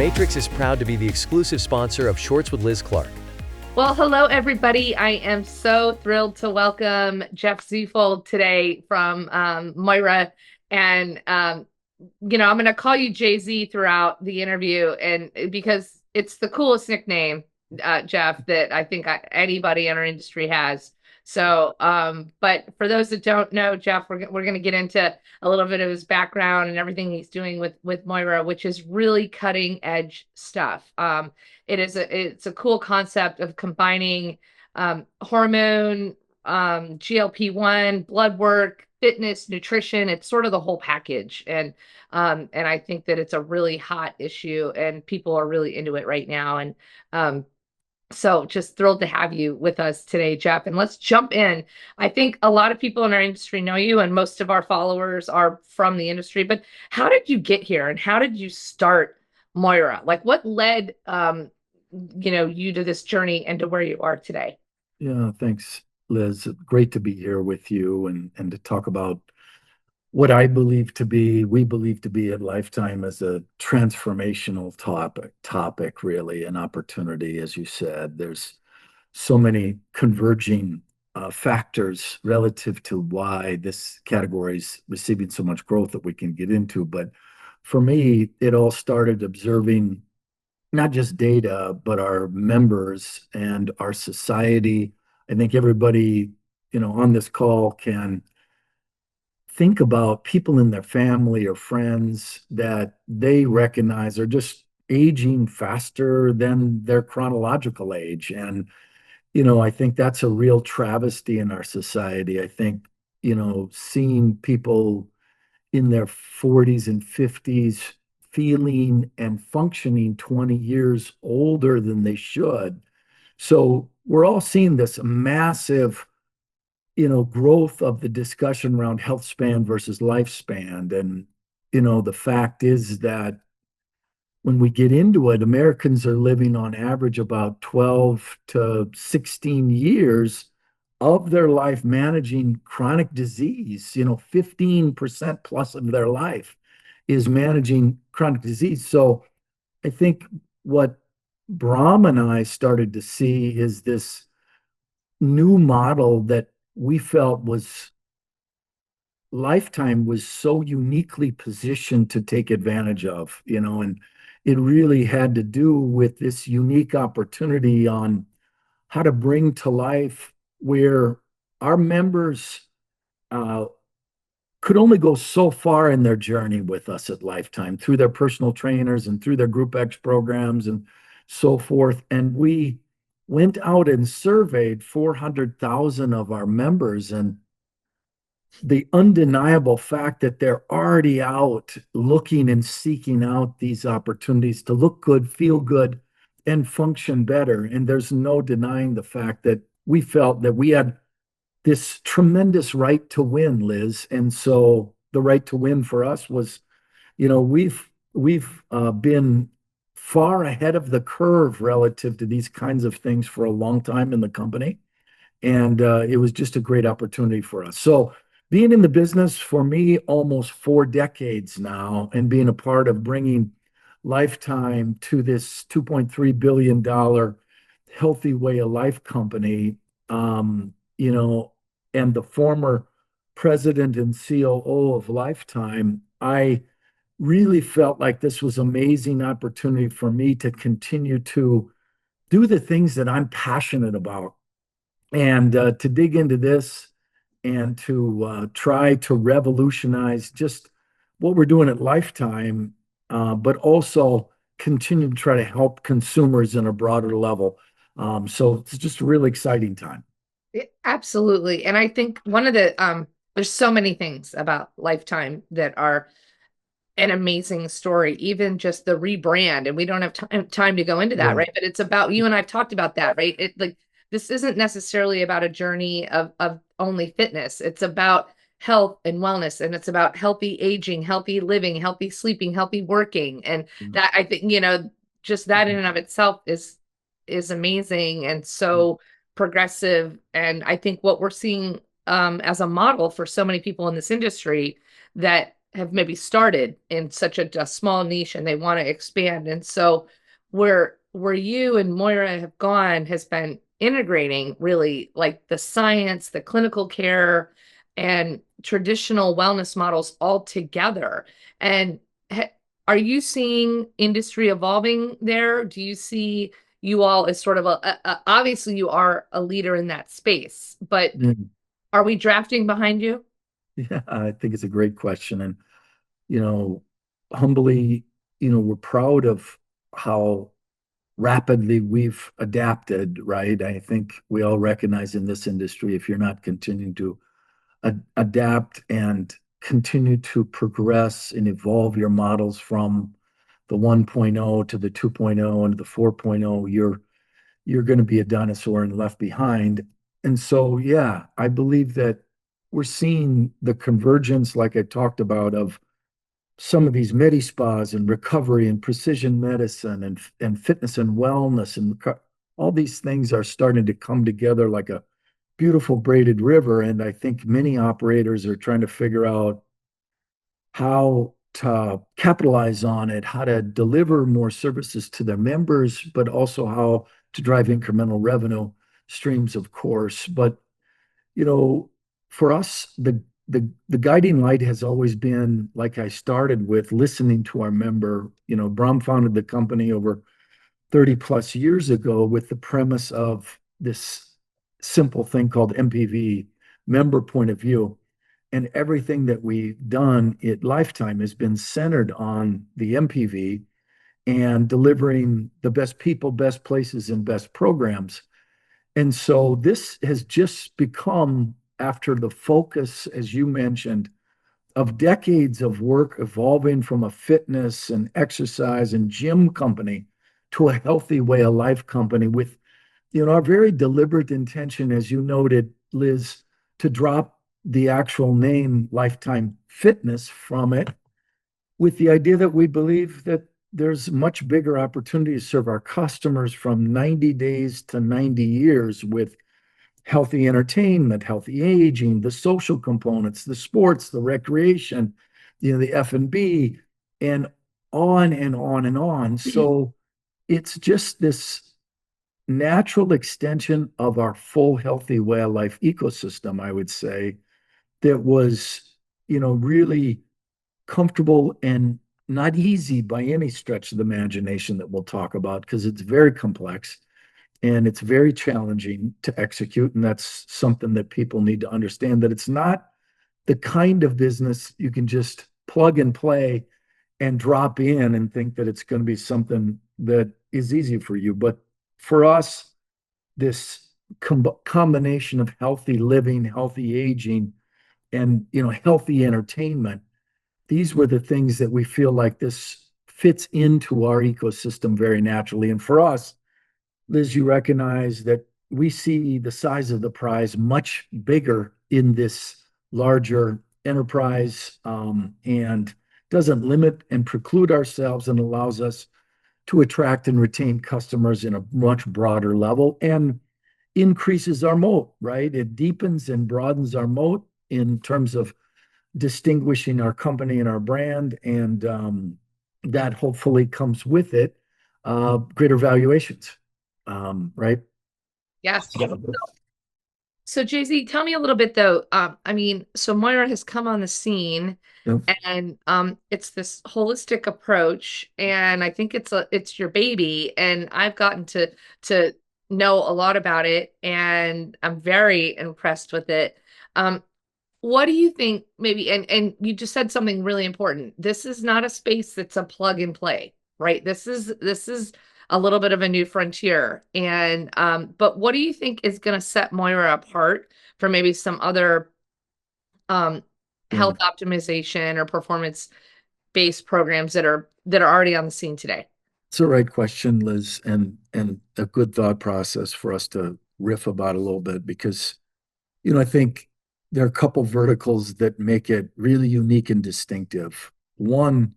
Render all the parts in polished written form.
Matrix is proud to be the exclusive sponsor of Shorts with Liz Clark. Well, hello, everybody. I am so thrilled to welcome Jeff Zweifel today from MIORA. And, I'm going to call you Jay-Z throughout the interview, and because it's the coolest nickname, Jeff, that I think anybody in our industry has. So, but for those that don't know, Jeff, we're going to get into a little bit of his background and everything he's doing with MIORA, which is really cutting edge stuff. It's a cool concept of combining hormone, GLP-1, blood work, fitness, nutrition. It's sort of the whole package. And I think that it's a really hot issue and people are really into it right now. And so just thrilled to have you with us today, Jeff. And let's jump in. I think a lot of people in our industry know you, and most of our followers are from the industry. But how did you get here, and how did you start MIORA? Like, what led you to this journey and to where you are today? Yeah, thanks, Liz. Great to be here with you and to talk about what we believe to be at Lifetime as a transformational topic, really, an opportunity. As you said, there's so many converging factors relative to why this category is receiving so much growth that we can get into. But for me, it all started observing not just data, but our members and our society. I think everybody, on this call can think about people in their family or friends that they recognize are just aging faster than their chronological age. And, I think that's a real travesty in our society. I think, seeing people in their 40s and 50s feeling and functioning 20 years older than they should. So we're all seeing this massive growth of the discussion around health span versus lifespan. And, the fact is that when we get into it, Americans are living on average about 12 to 16 years of their life managing chronic disease. 15% plus of their life is managing chronic disease. So I think what Brahm and I started to see is this new model that we felt was Lifetime was so uniquely positioned to take advantage of, and it really had to do with this unique opportunity on how to bring to life where our members could only go so far in their journey with us at Lifetime through their personal trainers and through their Group X programs and so forth. And we went out and surveyed 400,000 of our members, and the undeniable fact that they're already out looking and seeking out these opportunities to look good, feel good, and function better. And there's no denying the fact that we felt that we had this tremendous right to win, Liz. And so the right to win for us was, we've been far ahead of the curve relative to these kinds of things for a long time in the company. And it was just a great opportunity for us. So being in the business for me almost 4 decades now, and being a part of bringing Lifetime to this $2.3 billion healthy way of life company, and the former president and COO of Lifetime, I really felt like this was an amazing opportunity for me to continue to do the things that I'm passionate about, and to dig into this and to try to revolutionize just what we're doing at Lifetime, but also continue to try to help consumers in a broader level. So it's just a really exciting time. Absolutely. And I think one of there's so many things about Lifetime that are an amazing story, even just the rebrand. And we don't have time to go into that, right? But it's about, you and I've talked about that, right? This isn't necessarily about a journey of only fitness. It's about health and wellness, and it's about healthy aging, healthy living, healthy sleeping, healthy working. And that, I think, just that in and of itself is amazing and so progressive. And I think what we're seeing as a model for so many people in this industry, that have maybe started in such a small niche and they want to expand. And so where you and Moira have gone has been integrating really like the science, the clinical care, and traditional wellness models all together. And are you seeing industry evolving there? Do you see you all as sort of obviously you are a leader in that space, but are we drafting behind you? Yeah, I think it's a great question. And, you know, humbly, we're proud of how rapidly we've adapted, right? I think we all recognize in this industry, if you're not continuing to adapt and continue to progress and evolve your models from the 1.0 to the 2.0 and the 4.0, you're going to be a dinosaur and left behind. And so, yeah, I believe that we're seeing the convergence, like I talked about, of some of these medi spas and recovery and precision medicine and fitness and wellness and all these things are starting to come together like a beautiful braided river. And I think many operators are trying to figure out how to capitalize on it, how to deliver more services to their members, but also how to drive incremental revenue streams, of course. But you know, for us, the guiding light has always been, like I started with, listening to our member. Bram founded the company over 30 plus years ago with the premise of this simple thing called MPV, member point of view. And everything that we've done at Lifetime has been centered on the MPV and delivering the best people, best places, and best programs. And so this has just become, after the focus, as you mentioned, of decades of work evolving from a fitness and exercise and gym company to a healthy way of life company with, our very deliberate intention, as you noted, Liz, to drop the actual name Lifetime Fitness from it, with the idea that we believe that there's much bigger opportunity to serve our customers from 90 days to 90 years with healthy entertainment, healthy aging, the social components, the sports, the recreation, the F&B, and on and on and on. So it's just this natural extension of our full healthy way of life ecosystem, I would say, that was, really comfortable and not easy by any stretch of the imagination that we'll talk about, because it's very complex and it's very challenging to execute. And that's something that people need to understand, that it's not the kind of business you can just plug and play and drop in and think that it's going to be something that is easy for you. But for us, this combination of healthy living, healthy aging, and healthy entertainment, these were the things that we feel like this fits into our ecosystem very naturally. And for us, Liz, you recognize that we see the size of the prize much bigger in this larger enterprise, and doesn't limit and preclude ourselves, and allows us to attract and retain customers in a much broader level and increases our moat, right? It deepens and broadens our moat in terms of distinguishing our company and our brand, and that hopefully comes with it greater valuations, right? Yes. So Jay-Z, tell me a little bit though. So Moira has come on the scene, Yep. and it's this holistic approach, and I think it's your baby, and I've gotten to know a lot about it, and I'm very impressed with it. What do you think maybe, and you just said something really important. This is not a space that's a plug and play, right? This is a little bit of a new frontier. And but what do you think is going to set Moira apart from maybe some other health optimization or performance-based programs that are already on the scene today? It's the right question, Liz, and a good thought process for us to riff about a little bit, because I think there are a couple verticals that make it really unique and distinctive. One,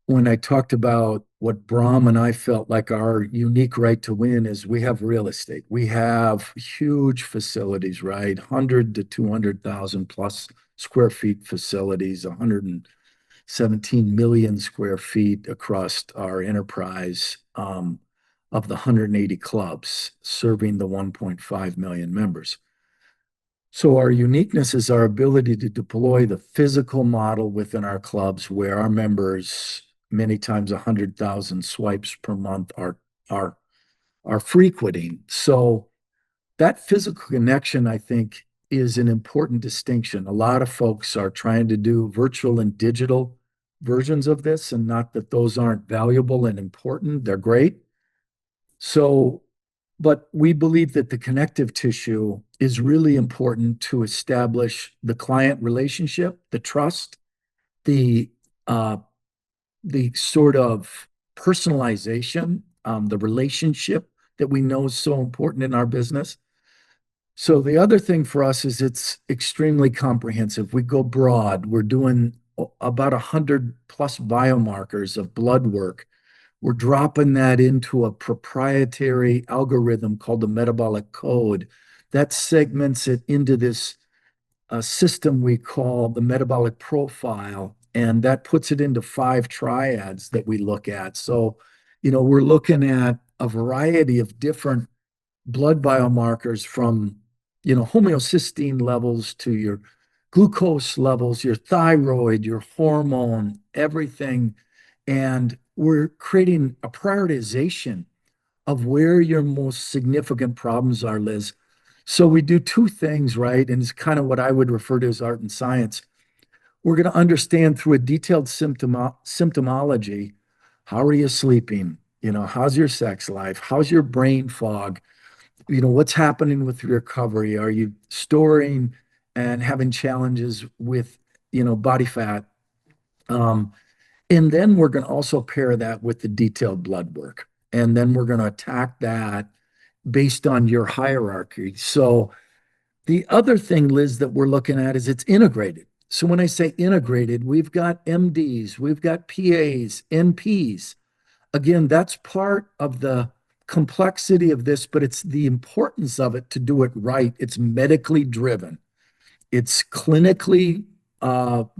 when I talked about what Brahm and I felt like our unique right to win is, we have real estate. We have huge facilities, right? 100 to 200,000 plus square feet facilities, 117 million square feet across our enterprise, of the 180 clubs serving the 1.5 million members. So our uniqueness is our ability to deploy the physical model within our clubs where our members, many times 100,000 swipes per month, are frequenting. So that physical connection, I think, is an important distinction. A lot of folks are trying to do virtual and digital versions of this, and not that those aren't valuable and important. They're great. So, but we believe that the connective tissue is really important to establish the client relationship, the trust, the uh, the sort of personalization, the relationship that we know is so important in our business. So the other thing for us is it's extremely comprehensive. We go broad. We're doing about 100 plus biomarkers of blood work. We're dropping that into a proprietary algorithm called the metabolic code that segments it into this system we call the metabolic profile, and that puts it into 5 triads that we look at. So, we're looking at a variety of different blood biomarkers from, homeocysteine levels to your glucose levels, your thyroid, your hormone, everything. And we're creating a prioritization of where your most significant problems are, Liz. So we do 2 things, right? And it's kind of what I would refer to as art and science. We're going to understand through a detailed symptomology, how are you sleeping? How's your sex life? How's your brain fog? What's happening with your recovery? Are you storing and having challenges with, body fat? And then we're going to also pair that with the detailed blood work. And then we're going to attack that based on your hierarchy. So the other thing, Liz, that we're looking at is it's integrated. So when I say integrated, we've got MDs, we've got PAs, NPs. Again, that's part of the complexity of this, but it's the importance of it to do it right. It's medically driven. It's clinically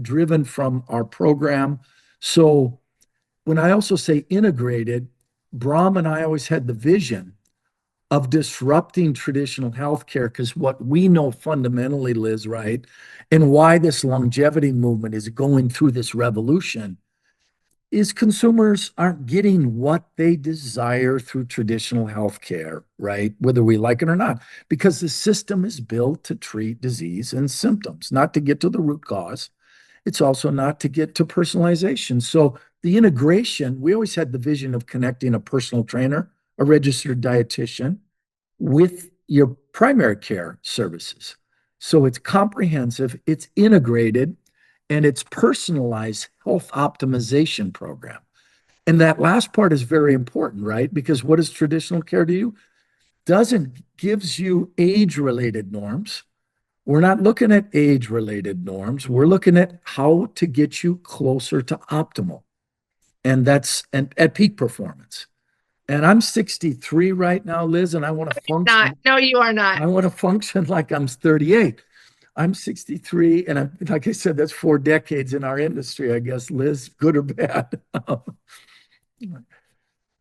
driven from our program. So when I also say integrated, Brahm and I always had the vision of disrupting traditional healthcare, because what we know fundamentally, Liz, right, and why this longevity movement is going through this revolution is consumers aren't getting what they desire through traditional healthcare, right? Whether we like it or not, because the system is built to treat disease and symptoms, not to get to the root cause. It's also not to get to personalization. So the integration, we always had the vision of connecting a personal trainer, a registered dietitian, with your primary care services. So it's comprehensive, it's integrated, and it's personalized health optimization program. And that last part is very important, right? Because what does traditional care do? Doesn't gives you age-related norms. We're not looking at age-related norms. We're looking at how to get you closer to optimal. And that's at peak performance. And I'm 63 right now, Liz, and I want to Not, function. no, you are not. I want to function like I'm 38. I'm 63, and like I said, that's 4 decades in our industry, I guess, Liz, good or bad.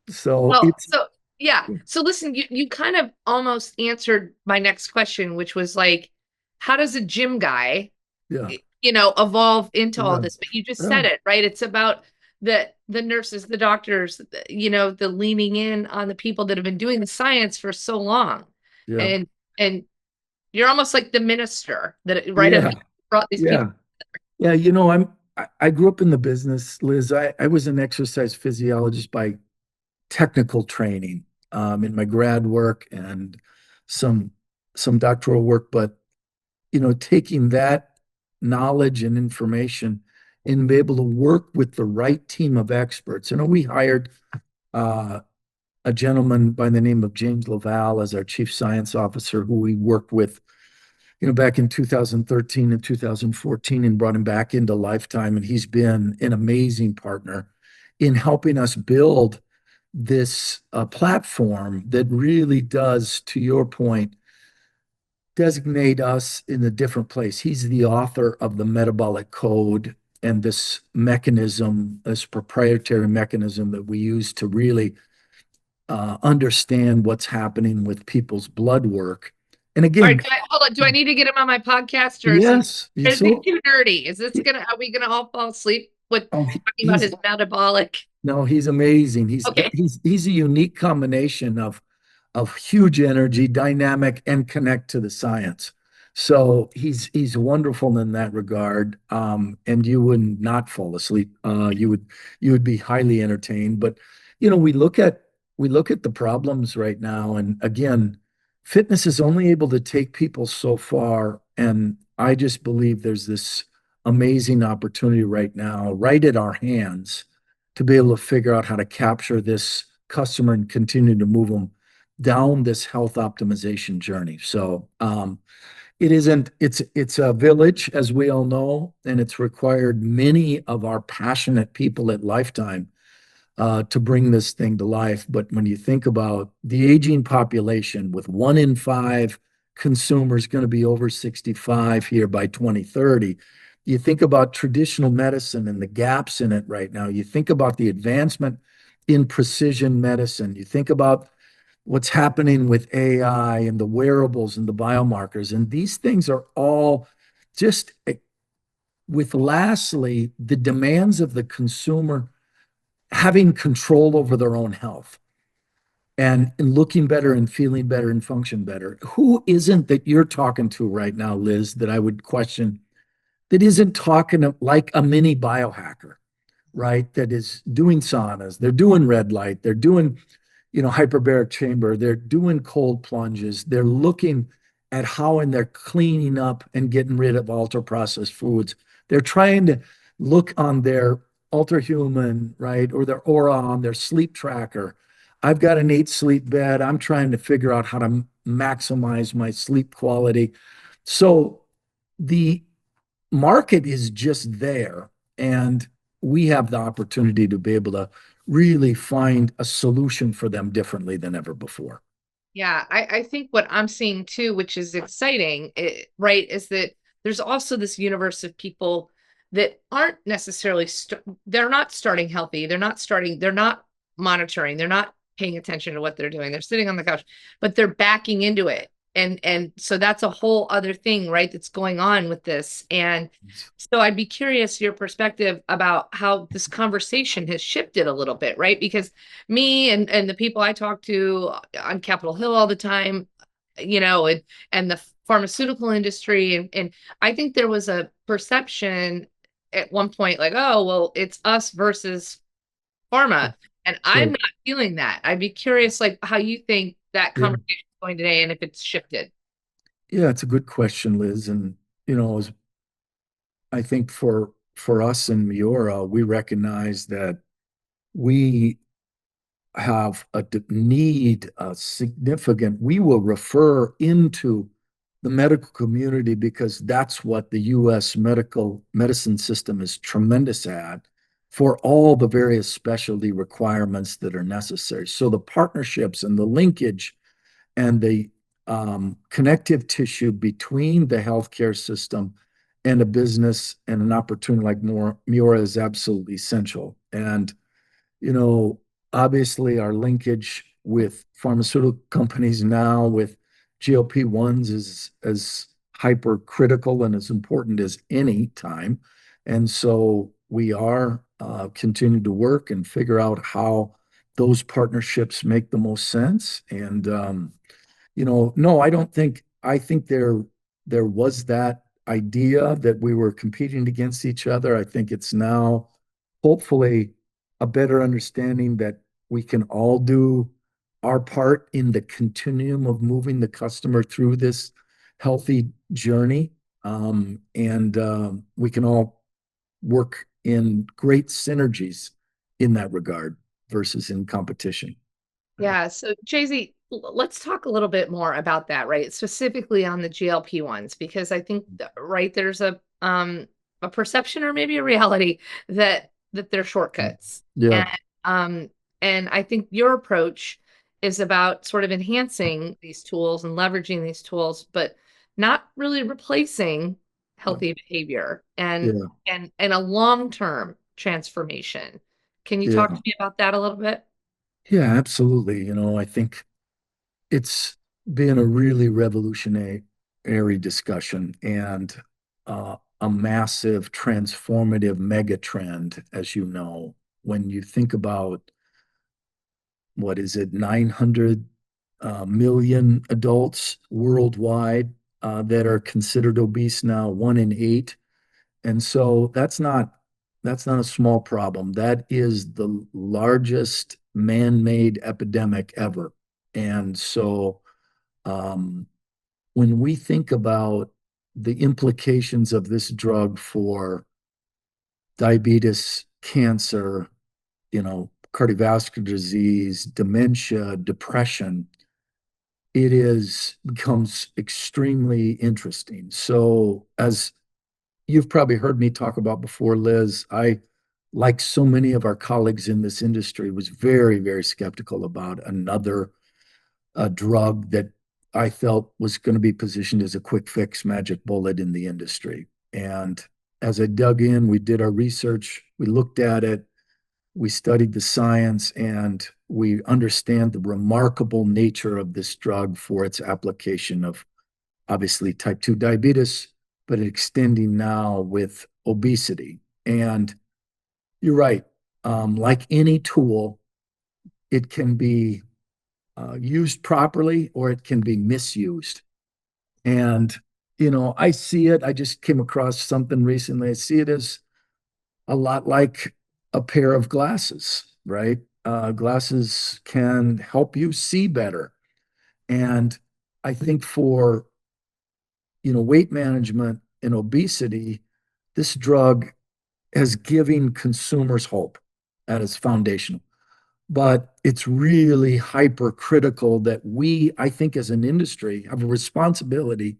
So Well, it's so yeah. So listen, you kind of almost answered my next question, which was like, how does a gym guy, yeah, evolve into all yeah, this? But you just yeah, said it, right? It's about the nurses, the doctors, the leaning in on the people that have been doing the science for so long. yeah, And you're almost like the minister that, right, yeah, have brought these people. yeah. Yeah, I grew up in the business, Liz. I was an exercise physiologist by technical training, in my grad work and some doctoral work, but taking that knowledge and information and be able to work with the right team of experts. We hired uh, a gentleman by the name of James Laval as our chief science officer, who we worked with, back in 2013 and 2014, and brought him back into Lifetime. And he's been an amazing partner in helping us build this platform that really does, to your point, designate us in a different place. He's the author of the metabolic code and this mechanism, this proprietary mechanism that we use to really understand what's happening with people's blood work. And All again, right, hold on. Do I need to get him on my podcast, or yes, is he so too nerdy? Are we gonna all fall asleep with oh, talking about his metabolic? no, he's amazing. Okay. He's a unique combination of huge energy, dynamic, and connect to the science. So he's wonderful in that regard. And you would not fall asleep. You would be highly entertained. But we look at the problems right now, and again, fitness is only able to take people so far. And I just believe there's this amazing opportunity right now, right at our hands, to be able to figure out how to capture this customer and continue to move them down this health optimization journey. So it's a village, as we all know, and it's required many of our passionate people at Lifetime to bring this thing to life. But when you think about the aging population, with 1 in 5 consumers going to be over 65 here by 2030, you think about traditional medicine and the gaps in it right now. You think about the advancement in precision medicine. You think about what's happening with AI and the wearables and the biomarkers. And these things are all just with lastly, the demands of the consumer having control over their own health and looking better and feeling better and function better. Who isn't that you're talking to right now, Liz, that I would question that isn't talking like a mini biohacker, right? That is doing saunas, they're doing red light, they're doing hyperbaric chamber. They're doing cold plunges. They're looking at how and they're cleaning up and getting rid of ultra processed foods. They're trying to look on their ultra human, right, or their aura on their sleep tracker. I've got an 8 sleep bed. I'm trying to figure out how to maximize my sleep quality. So the market is just there, and we have the opportunity to be able to really find a solution for them differently than ever before. Yeah, I think what I'm seeing too, which is exciting, right, is that there's also this universe of people that aren't necessarily they're not starting healthy. They're not monitoring. They're not paying attention to what they're doing. They're sitting on the couch, but they're backing into it. And so that's a whole other thing, right, that's going on with this. And so I'd be curious your perspective about how this conversation has shifted a little bit, right? Because me and the people I talk to on Capitol Hill all the time, and the pharmaceutical industry, and I think there was a perception at one point like, oh, well, it's us versus pharma. And I'm not feeling that. I'd be curious, like, how you think that conversation is going today and if it's shifted. Yeah, it's a good question, Liz. And I think for us in MIORA, we recognize that we have a need, a significant, we will refer into the medical community because that's what the US medical medicine system is tremendous at, for all the various specialty requirements that are necessary. So the partnerships and the linkage and the connective tissue between the healthcare system and a business and an opportunity like MIORA is absolutely essential. And you know, obviously our linkage with pharmaceutical companies now with GLP-1s is as hypercritical and as important as any time. And so we are continuing to work and figure out how those partnerships make the most sense. And no, I think there was that idea that we were competing against each other. I think it's now hopefully a better understanding that we can all do our part in the continuum of moving the customer through this healthy journey. And we can all work in great synergies in that regard versus in competition. Yeah. So Jay-Z, let's talk a little bit more about that, right? Specifically on the GLP-1s, because I think right there's a perception or maybe a reality that they're shortcuts. Yeah. And I think your approach is about sort of enhancing these tools and leveraging these tools, but not really replacing Yeah. healthy behavior and Yeah. and a long-term transformation. Can you talk Yeah. to me about that a little bit? Yeah, absolutely. I think it's been a really revolutionary discussion and a massive transformative mega trend, as you know, when you think about what is it, 900 million adults worldwide that are considered obese now, 1 in 8. And so that's not a small problem. That is the largest man-made epidemic ever. And so um, when we think about the implications of this drug for diabetes, cancer, cardiovascular disease, dementia, depression, it is becomes extremely interesting. So as you've probably heard me talk about before, Liz, I, like so many of our colleagues in this industry, was very, very skeptical about another drug that I felt was going to be positioned as a quick fix magic bullet in the industry. And as I dug in, we did our research, we looked at it, we studied the science, and we understand the remarkable nature of this drug for its application of obviously type 2 diabetes, but extending now with obesity. And you're right. Like any tool, it can be used properly or it can be misused. And, I see it. I just came across something recently. I see it as a lot like a pair of glasses, right? Glasses can help you see better. And I think for weight management and obesity, this drug has given consumers hope at its foundational. But it's really hypercritical that we, I think, as an industry, have a responsibility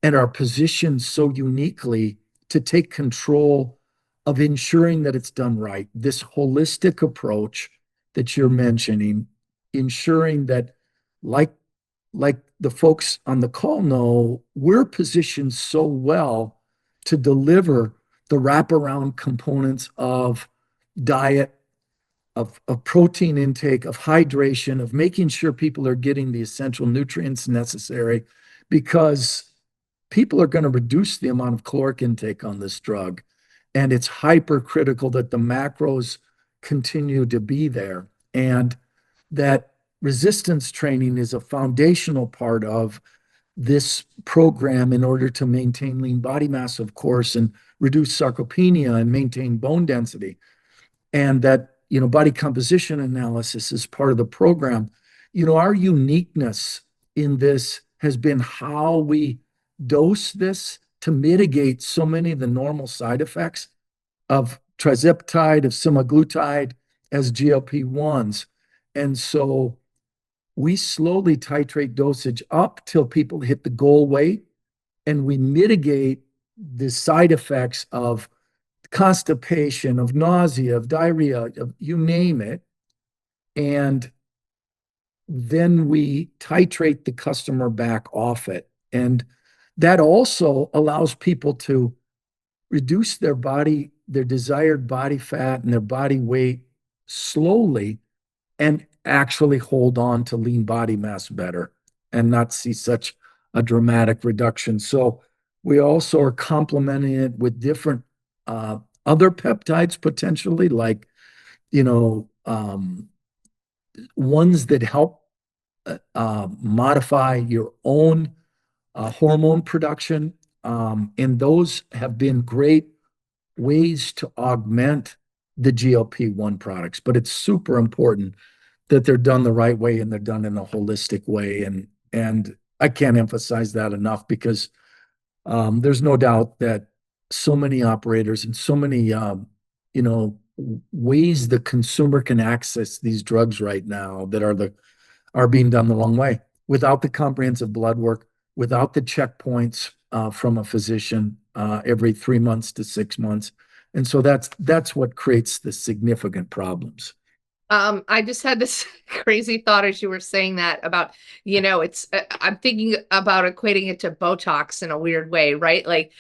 and are positioned so uniquely to take control of ensuring that it's done right. This holistic approach that you're mentioning, ensuring that, like the folks on the call know, we're positioned so well to deliver the wraparound components of diet, of protein intake, of hydration, of making sure people are getting the essential nutrients necessary, because people are going to reduce the amount of caloric intake on this drug. And it's hypercritical that the macros continue to be there. And that resistance training is a foundational part of this program in order to maintain lean body mass, of course, and reduce sarcopenia and maintain bone density. And that, body composition analysis is part of the program. Our uniqueness in this has been how we dose this to mitigate so many of the normal side effects of trizepatide, of semaglutide as GLP-1s. And so we slowly titrate dosage up till people hit the goal weight, and we mitigate the side effects of constipation, of nausea, of diarrhea, of you name it. And then we titrate the customer back off it. And that also allows people to reduce their desired body fat and their body weight slowly, and actually hold on to lean body mass better and not see such a dramatic reduction. So we also are complementing it with different other peptides potentially, like, ones that help modify your own hormone production. And those have been great ways to augment the GLP-1 products. But it's super important that they're done the right way and they're done in a holistic way. And I can't emphasize that enough, because there's no doubt that so many operators and so many ways the consumer can access these drugs right now that are being done the wrong way, without the comprehensive blood work, without the checkpoints from a physician every 3 months to 6 months. And so that's what creates the significant problems. I just had this crazy thought as you were saying that about, it's I'm thinking about equating it to Botox in a weird way, right? Like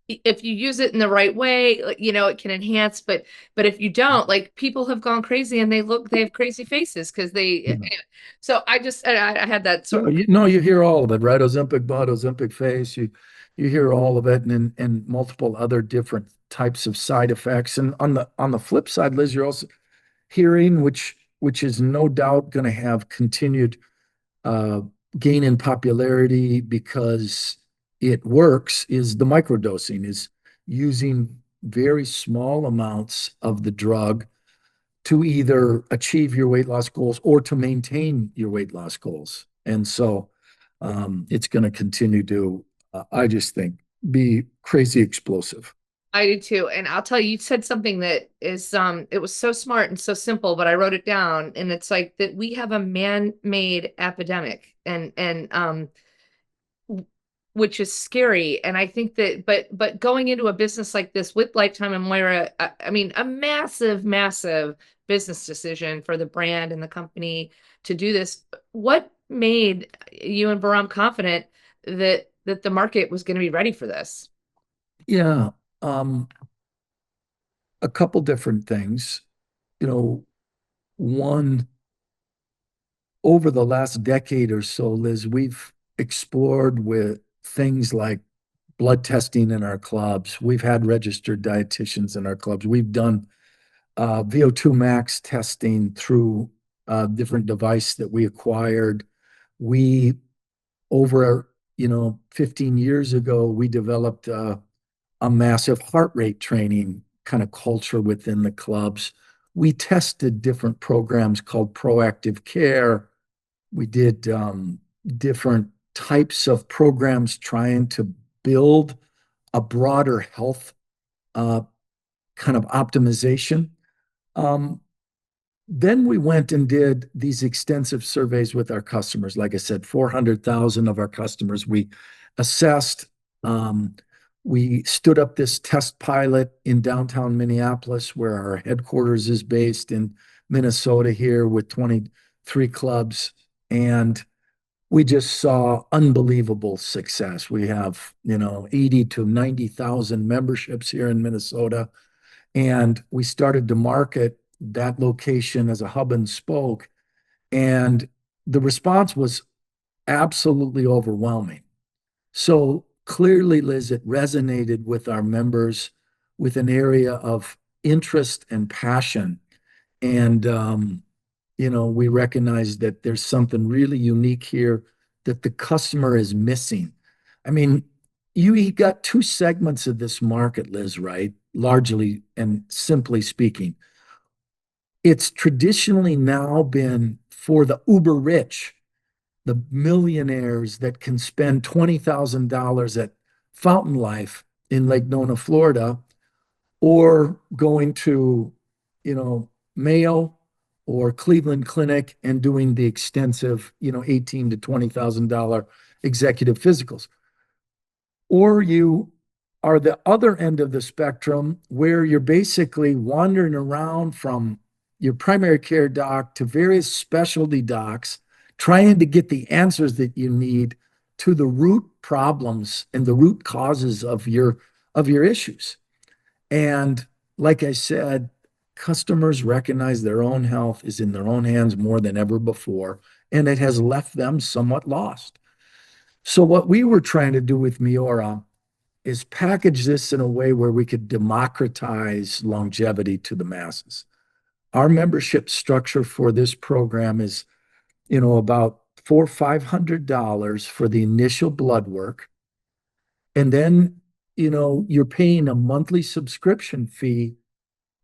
if you use it in the right way, like, it can enhance, but if you don't, like people have gone crazy and they have crazy faces because Yeah. so I had that No, sort of. you hear all of it, right? Ozempic butt, Ozempic face. You hear all of it, and multiple other different types of side effects. And on the flip side, Liz, you're also hearing, which is no doubt going to have continued uh, gain in popularity because it works, is the microdosing, is using very small amounts of the drug to either achieve your weight loss goals or to maintain your weight loss goals. And so it's going to continue to, I just think, be crazy explosive. I do too. And I'll tell you, you said something that is it was so smart and so simple, but I wrote it down and it's like that we have a man-made epidemic and which is scary. And I think that but going into a business like this with Lifetime and Moira, I mean, a massive, massive business decision for the brand and the company to do this. What made you and Bahram confident that the market was going to be ready for this? Yeah, um, a couple different things. You know, one, over the last decade or so, Liz, we've explored with things like blood testing in our clubs. We've had registered dietitians in our clubs. We've done VO2 max testing through a different device that we acquired. We, over, 15 years ago, we developed a massive heart rate training kind of culture within the clubs. We tested different programs called proactive care. We did different types of programs trying to build a broader health uh, kind of optimization. Um, then we went and did these extensive surveys with our customers. Like I said, 400,000 of our customers we assessed. Um, we stood up this test pilot in downtown Minneapolis, where our headquarters is based, in Minnesota here with 23 clubs. And we just saw unbelievable success. We have, 80 to 90,000 memberships here in Minnesota. And we started to market that location as a hub and spoke. And the response was absolutely overwhelming. So clearly, Liz, it resonated with our members with an area of interest and passion. And, we recognize that there's something really unique here that the customer is missing. I mean, you got two segments of this market, Liz, right? Largely and simply speaking. It's traditionally now been for the uber rich, the millionaires that can spend $20,000 at Fountain Life in Lake Nona, Florida, or going to, Mayo or Cleveland Clinic and doing the extensive, 18 to $20,000 executive physicals. Or you are the other end of the spectrum where you're basically wandering around from your primary care doc to various specialty docs, trying to get the answers that you need to the root problems and the root causes of your issues. And like I said, customers recognize their own health is in their own hands more than ever before, and it has left them somewhat lost. So what we were trying to do with MIORA is package this in a way where we could democratize longevity to the masses. Our membership structure for this program is, about $400-500 for the initial blood work. And then, you're paying a monthly subscription fee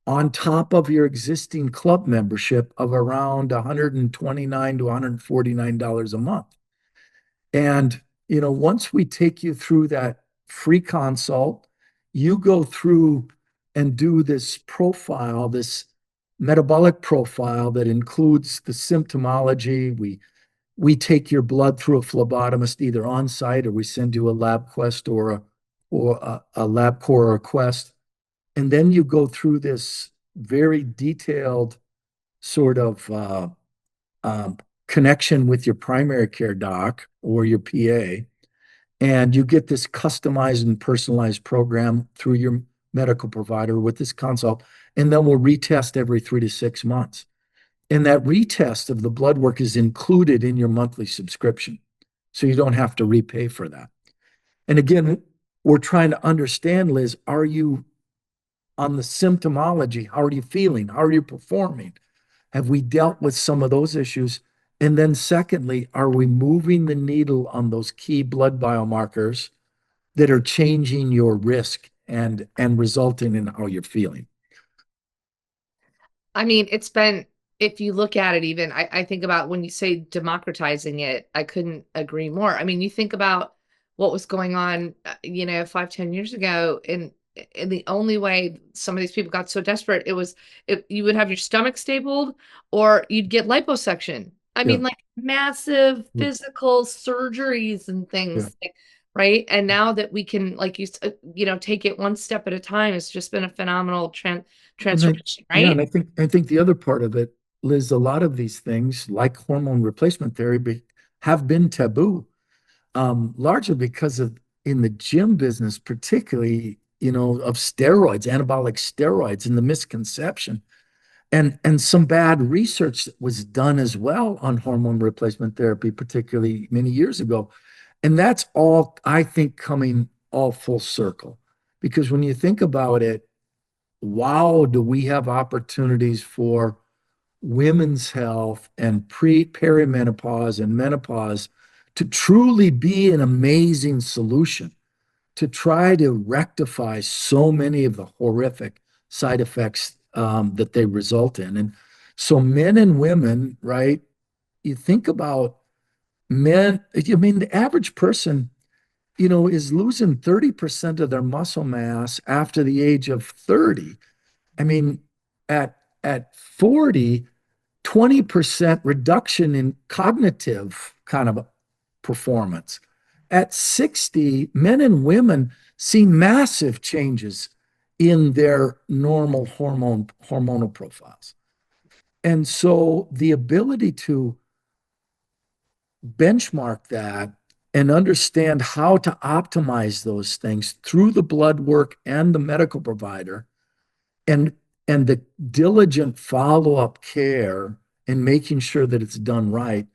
on top of your existing club membership of around $129 to $149 a month. And, once we take you through that free consult, you go through and do this profile, this metabolic profile that includes the symptomology. We take your blood through a phlebotomist either on site, or we send you a lab quest or a LabCorp or a Quest. And then you go through this very detailed sort of um, connection with your primary care doc or your PA, and you get this customized and personalized program through your medical provider with this consult, and then we'll retest every 3 to 6 months. And that retest of the blood work is included in your monthly subscription. So you don't have to repay for that. And again, we're trying to understand, Liz, are you on the symptomology? How are you feeling? How are you performing? Have we dealt with some of those issues? And then secondly, are we moving the needle on those key blood biomarkers that are changing your risk and resulting in how you're feeling? I mean, it's been, if you look at it, even I think about when you say democratizing it, I couldn't agree more. I mean, you think about what was going on, 5, 10 years ago, and the only way some of these people got so desperate, it was if you would have your stomach stapled or you'd get liposuction. I Yeah, mean, like massive physical surgeries and yeah. things, right? And now that we can, like take it one step at a time, it's just been a phenomenal And I, transformation, yeah, and right? I think the other part of it, Liz, a lot of these things like hormone replacement therapy have been taboo, largely because of in the gym business, particularly, of steroids, anabolic steroids, and the misconception. And some bad research that was done as well on hormone replacement therapy, particularly many years ago. And that's all, I think, coming all full circle. Because when you think about it, wow, do we have opportunities for women's health and perimenopause and menopause to truly be an amazing solution to try to rectify so many of the horrific side effects that they result in. And so men and women, right? You think about men, I mean, the average person, is losing 30% of their muscle mass after the age of 30. I mean, at 40, 20% reduction in cognitive kind of performance. At 60, men and women see massive changes in their normal hormonal profiles. And so the ability to benchmark that and understand how to optimize those things through the blood work and the medical provider and and the diligent follow-up care and making sure that it's done right,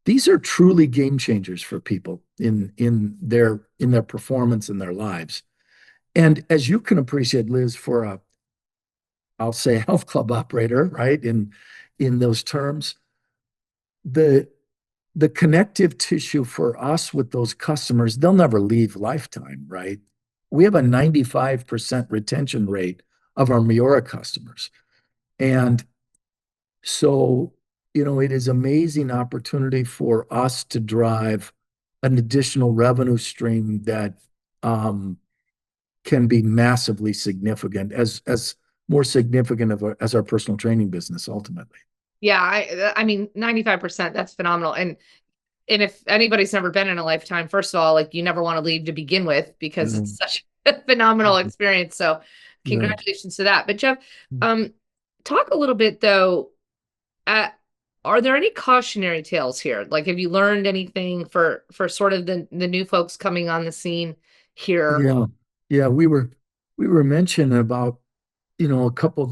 these are truly game changers for people in their performance in their lives. And as you can appreciate, Liz, for a, I'll say, health club operator, right, in those terms, the the connective tissue for us with those customers, they'll never leave Lifetime, right? We have a 95% retention rate of our MIORA customers. And so, it is amazing opportunity for us to drive an additional revenue stream that um, can be massively significant, as more significant as our personal training business ultimately. Yeah, I mean 95%, that's phenomenal. And if anybody's never been in a Lifetime, first of all, like you never want to leave to begin with because Yeah. it's such a phenomenal experience. So Yeah. congratulations to that. But Jeff, talk a little bit though, uh, are there any cautionary tales here? Like have you learned anything for sort of the new folks coming on the scene here? Yeah. Yeah. We were mentioning about, a couple of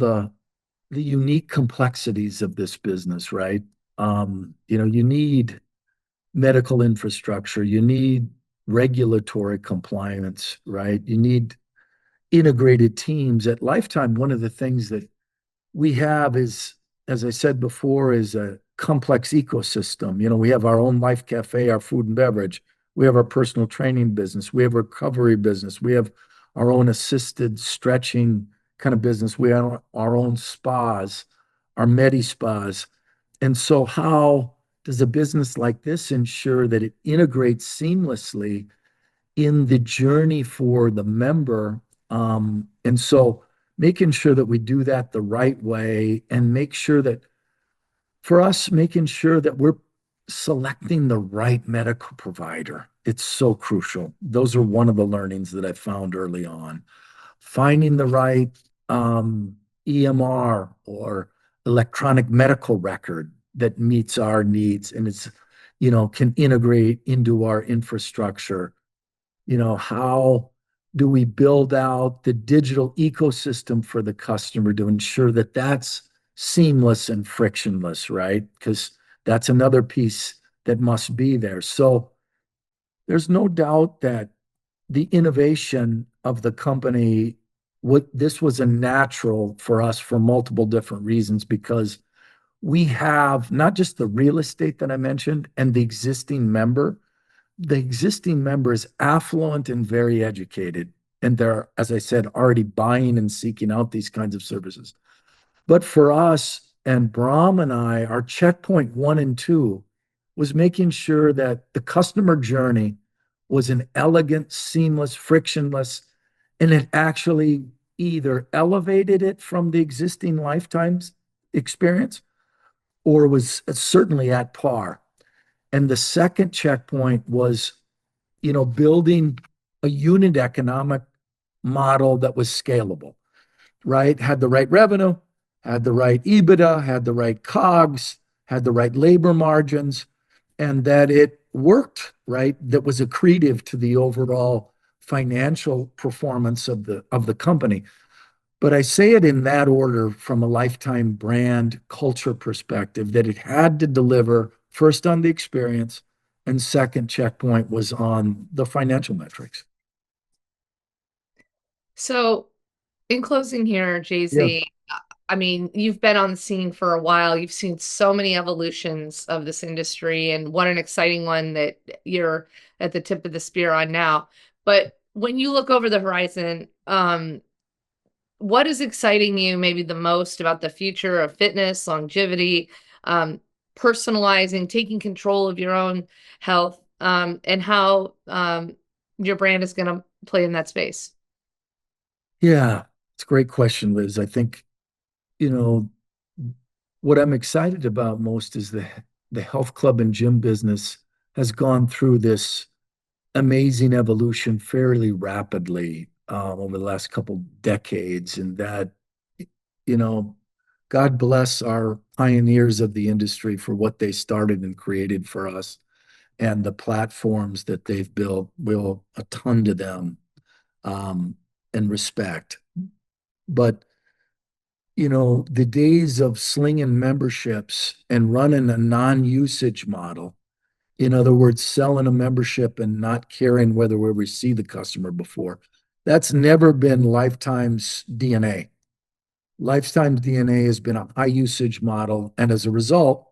the unique complexities of this business, right? You need medical infrastructure, you need regulatory compliance, right? You need integrated teams. At Lifetime, one of the things that we have is, as I said before, is a complex ecosystem. We have our own Life Cafe, our food and beverage. We have our personal training business. We have a recovery business. We have our own assisted stretching kind of business. We have our own spas, our Medi spas. And so, how does a business like this ensure that it integrates seamlessly in the journey for the member? And so, making sure that we do that the right way and make sure that for us, making sure that we're selecting the right medical provider. It's so crucial. Those are one of the learnings that I found early on. Finding the right EMR or electronic medical record that meets our needs and it's, can integrate into our infrastructure. How do we build out the digital ecosystem for the customer to ensure that that's seamless and frictionless, right? Because that's another piece that must be there. So there's no doubt that the innovation of the company, this was a natural for us for multiple different reasons because we have not just the real estate that I mentioned and the existing member. The existing member is affluent and very educated, and they're, as I said, already buying and seeking out these kinds of services. But for us and Brahm and I, our checkpoint 1 and 2 was making sure that the customer journey was an elegant, seamless, frictionless, and it actually either elevated it from the existing lifetimes experience or was certainly at par. And the second checkpoint was, building a unit economic model that was scalable, right? Had the right revenue, had the right EBITDA, had the right COGS, had the right labor margins, and that it worked, right? That was accretive to the overall financial performance of the company. But I say it in that order from a lifetime brand culture perspective, that it had to deliver first on the experience, and second checkpoint was on the financial metrics. So in closing here, Yeah. Jay-Z, I mean, you've been on the scene for a while. You've seen so many evolutions of this industry, and what an exciting one that you're at the tip of the spear on now. But when you look over the horizon, what is exciting you maybe the most about the future of fitness, longevity, um, personalizing, taking control of your own health, and how your brand is going to play in that space? Yeah, it's a great question, Liz. I think, you know, what I'm excited about most is the health club and gym business has gone through this amazing evolution fairly rapidly over the last couple decades, and that, you know, God bless our pioneers of the industry for what they started and created for us and the platforms that they've built. Will a ton to them, um, and respect. But the days of slinging memberships and running a non-usage model, in other words, selling a membership and not caring whether we ever see the customer before, that's never been Lifetime's DNA. Lifetime's DNA has been a high usage model. And as a result,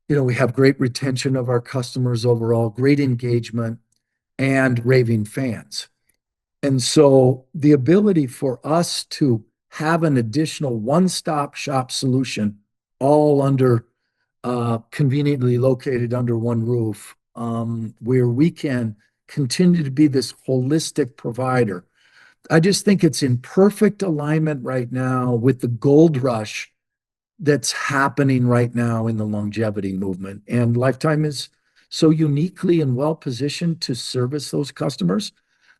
we have great retention of our customers overall, great engagement, and raving fans. And so the ability for us to have an additional one-stop shop solution all under conveniently located under one roof, where we can continue to be this holistic provider. I just think it's in perfect alignment right now with the gold rush that's happening right now in the longevity movement. And Lifetime is so uniquely and well positioned to service those customers.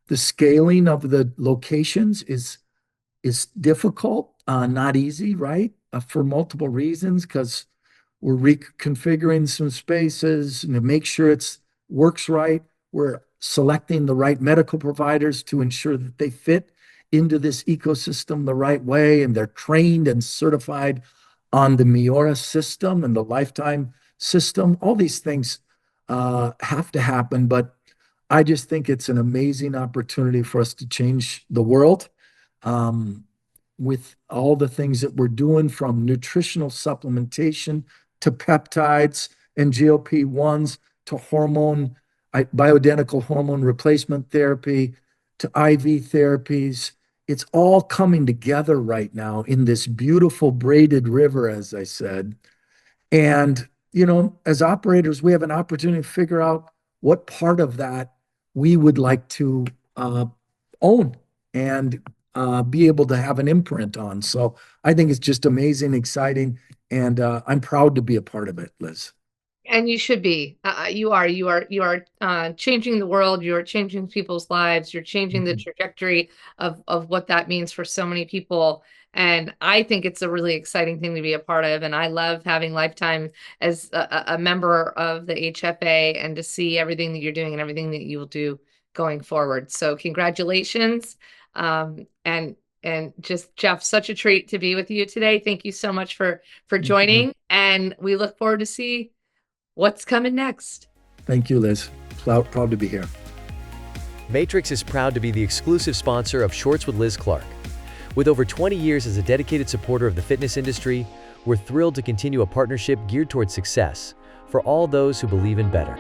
The scaling of the locations is difficult, not easy, right? For multiple reasons, because we're reconfiguring some spaces and to make sure it's works right. We're selecting the right medical providers to ensure that they fit into this ecosystem the right way, and they're trained and certified on the MIORA system and the Lifetime system. All these things have to happen, but I just think it's an amazing opportunity for us to change the world, with all the things that we're doing, from nutritional supplementation to peptides and GLP-1s to bioidentical hormone replacement therapy to IV therapies. It's all coming together right now in this beautiful braided river, as I said. And, as operators, we have an opportunity to figure out what part of that we would like to own and be able to have an imprint on. So I think it's just amazing, exciting, and I'm proud to be a part of it, Liz. And you should be. You are changing the world. You are changing people's lives. You're changing the trajectory of what that means for so many people. And I think it's a really exciting thing to be a part of. And I love having Lifetime as a member of the HFA and to see everything that you're doing and everything that you will do going forward. So congratulations. And just Jeff, such a treat to be with you today. Thank you so much for joining. And we look forward to see what's coming next. Thank you, Liz. Proud to be here. Matrix is proud to be the exclusive sponsor of Shorts with Liz Clark. With over 20 years as a dedicated supporter of the fitness industry, we're thrilled to continue a partnership geared towards success for all those who believe in better.